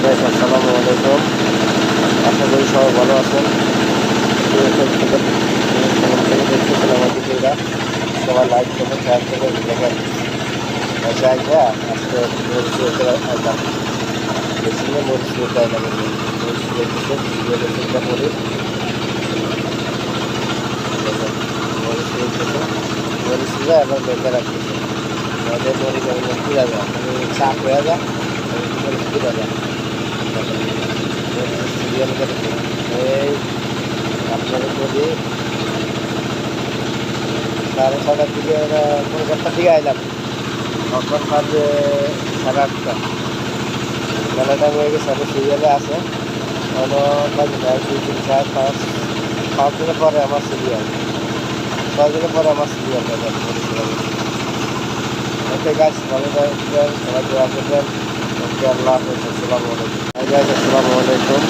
আসসালামু আলাইকুম। আশা করি সবাই ভালো আছেন। দেখতেছেন আমার ভিডিওটা, সবাই লাইক করবেন, শেয়ার করবেন। দেখেন জায়গা আজকে মরিচুরিতে আইলাম, বেশিনে মরিচুরিতে আইলাম। মরিচু দেখতেছেন ভিডিও দেখতে মরিচ দেখেন, মরিচ দেখতেছেন মরিচুরা এবার বেঁধে রাখতেছে। আমাদের মরিচ এমন কিরা যায়, মানে চাপ হয়ে যায়, মরিচ কিরা যায়। সিরিয়াল করে এই আপনাদের যদি 6:30 দিকে কলকাতার দিকে আইলাম, তখন বাজে 8:30। মেলাটা হয়ে গেছে, আমি সিরিয়ালে আছে। বাজে 1, 2, 3, 4, 5 দিনের পরে আমার সিরিয়াল, 6 দিনের পরে আমার সিরিয়াল। ওকে গাছ, ভালো থাকবেন, সবাই দোয়া করবেন। ওকে, আল্লাহ হাফেজ। আসসালামু আলাইকুম। আসসালামু আলাইকুম।